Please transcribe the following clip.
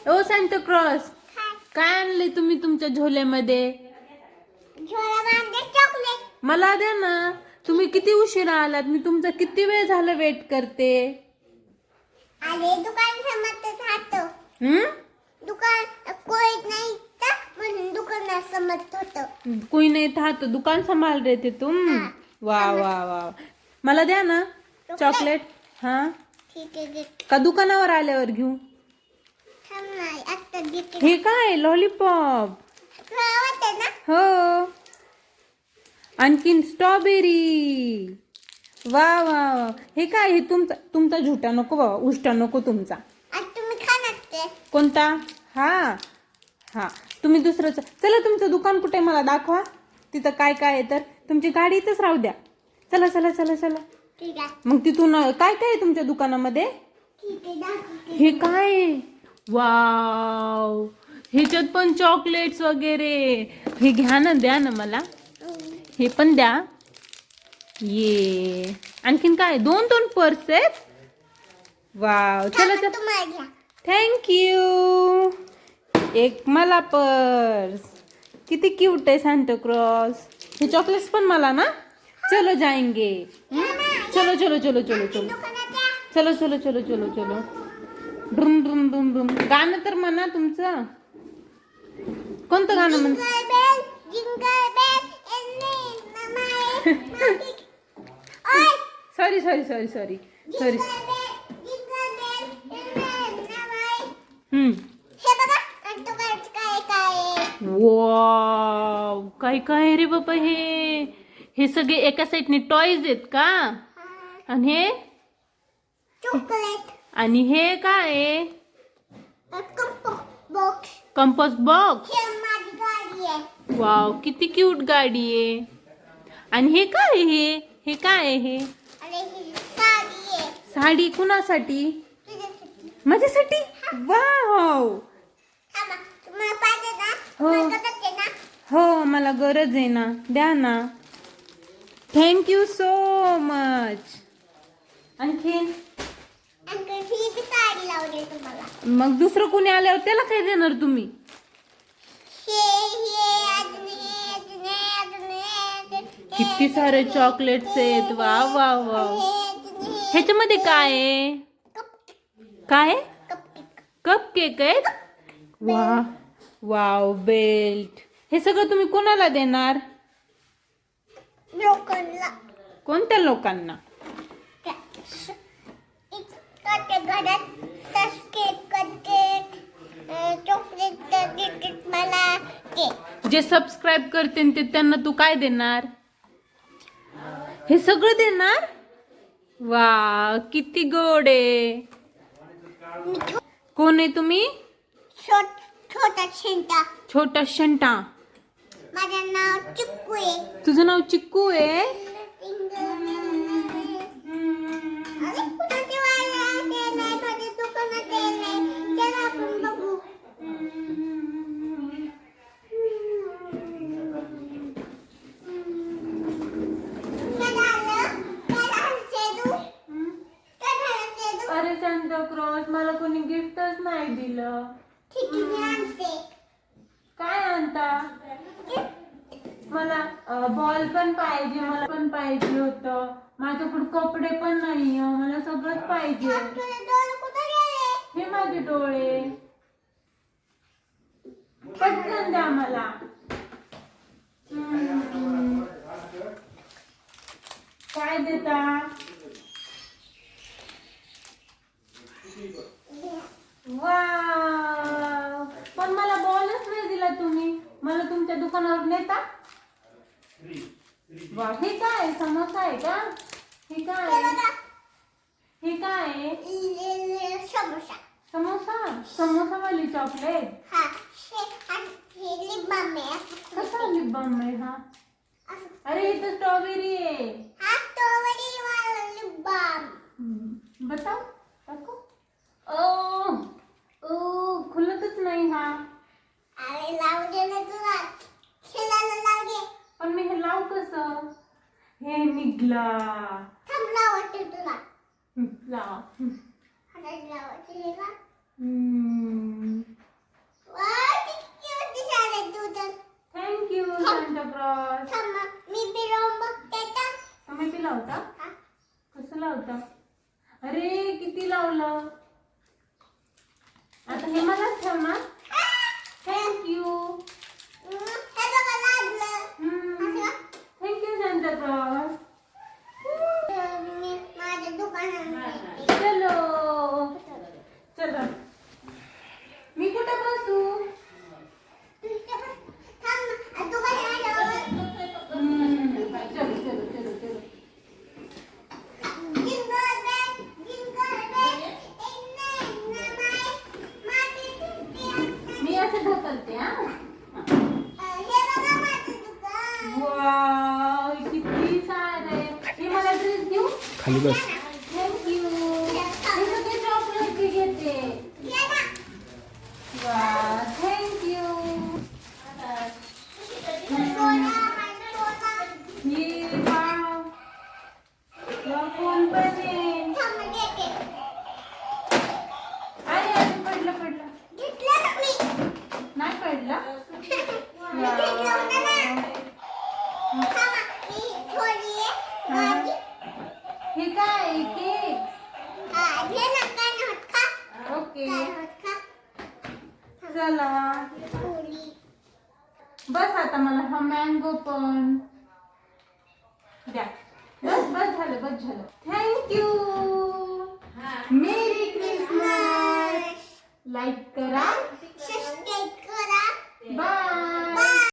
ओ Santa cross, काय आणले तुम्ही तुमच्या झोल्यामध्ये? चॉकलेट. मला द्या ना. तुम्ही किती उशिरा आलात? मी तुमचा किती वेळ झाला वेट करते. अरे दुकान समजत राहतो. दुकान कोई नाही तर म्हणून दुकान समजत होतं. कोई नाही था तो दुकान संभाल रहे थे तुम. वाह वाह वाह. मला द्या ना चॉकलेट. हा ठीक आहे. का दुकानावर आल्यावर घेऊ? थांब नाही आता देते. हे काय लॉलीपॉप? आवडते ना? हो. आणखीन स्ट्रॉबेरी. वा वा वा. हे काय? हे तुमचा झुटा नको बाबा, उष्टा नको तुमचा. आज तुम्ही खाणार ते कोणता? हा हा. तुम्ही दुसरंच. चला तुमचं दुकान कुठे मला दाखवा. तिथं काय काय आहे तर. तुमची गाडी इथंच राहू द्या. चला चला चला चला. ठीक आहे. मग तिथून काय काय आहे तुमच्या दुकानामध्ये? ठीक आहे दाखवते. हे काय? वाव. ह्याच्यात पण चॉकलेट्स वगैरे. हे घ्या ना, द्या ना मला. हे पण द्या. ये आणखीन काय? दोन पर्स आहेत. वाव. चला चला. तुम्हाला घ्या. थँक्यू. एक मला पर्स. किती क्यूट आहे सांता क्रॉस. हे चॉकलेट्स पण मला ना. चलो जाएंगे. चलो चलो चलो चलो चलो चलो चलो चलो चलो चलो. ड्रुम ड्रुम ड्रुम ड्रुम. गाणं तर म्हणा तुमचं. कोणतं गाणं म्हण? Jingle bell sorry sorry sorry sorry sorry. Wow. काय काय रे बाबा हे. हे सगळे एका साईडने टॉयज आहेत का? आणि हे चॉकलेट. आणि हे काय आहे? बॉक्स. Compass box. हे माझी गाडी आहे. वाव किती क्यूट गाडी आहे. आणि हे काय आहे? हे काय आहे हे? अरे ही साडी आहे. साडी कुणासाठी? तुझ्यासाठी. माझ्यासाठी. वाव. थांबा. तुम्हाला पाहिजे ना? हो. मला गरज आहे ना? हो मला गरज आहे ना. द्या ना. Thank you so much. आणखीन अंकल ही बी साडी लावली तुम्हाला. मग दुसरं कोणी आल्यावर त्याला काय देणार तुम्ही? किती सारे चॉकलेट्स आहेत. वा वा वा. ह्याच्यामध्ये काय आहे? काय? कप केक आहेत. वा वाव. बेल्ट. हे सगळं तुम्ही कोणाला देणार? लोकांना. कोणत्या लोकांना? घरात केक करते चॉकलेट देतात मला ते. जे सबस्क्राईब करते ते त्यांना तू काय देणार? हे सगळं देणार. वा किती गोड आहे. कोण आहे तुम्ही? छोटा शेंटा. छोटा शंटा. माझं नाव चिक्कू आहे. तुझं नाव चिक्कू आहे. अरे कुणाचे वाला तेल आहे माझ्या दुकानात तेल आहे. चला आपण बघू. अरे सांता क्रॉस मला कोणी गिफ्टच नाही दिलं. ठीक आहे मी आणते. काय आणता? मला बॉल पण पाहिजे. मला पण पाहिजे होतं. माझ्याकडे कपडे पण नाही. मला सगळंच पाहिजे. तुझे डोळे कुठे गेले? हे माझे डोळे. पटकन द्या मला. काय देता? वाव. पण मला बॉलच नाही दिला तुम्ही. मला तुमच्या दुकानावर नेता? वा. हे काय? समोसा आहे का? हे काय? हे काय? समोसा. समोसा. समोसावाली चॉकलेट. हा हे लिप बाम आहे. कसा लिप बाम आहे हा? अरे हे तर स्ट्रॉबेरी आहे. हा स्ट्रॉबेरी वाला लिप बाम. बताओ. दाखव. ओ ओ खुलतच नाही हा. अरे लावू दे ना तुला. खेळायला लावू दे. पण मी हे लावू कसं? हे निघला. थांब लावते तुला. लाव. आता लावायचे हे का? हम्म. Thank you Santa Claus. थांबा, मी बिलवून बघते का? तुम्ही पिला होता? हा. कसं लावता? अरे किती लावलं. आता हे मलाच ठेव ना. थँक्यू. हे बघा लागलं. असं थँक्यू सांता क्लॉज. मी माझ्या दुकानात चलो चलो. मी कुठे बसू? चलो चलो चलो चलो. मी असं ढकलते हा. वाव किती सारे. हे मला ड्रेस घेऊ. खाली बस. थँक्यू. हे सगळे चॉकलेट घेते. वा थँक्यू. ये वाव. या फोन पण आहे. अरे अरे पडलं पडलं. नाही पडलं. हे काय केक. ओके चला बस. आता मला हा मँगो पण द्या. बस बस झालं बस झालं. थँक्यू. मेरी क्रिसमस. लाईक करा. सबस्क्राईब करा. बाय.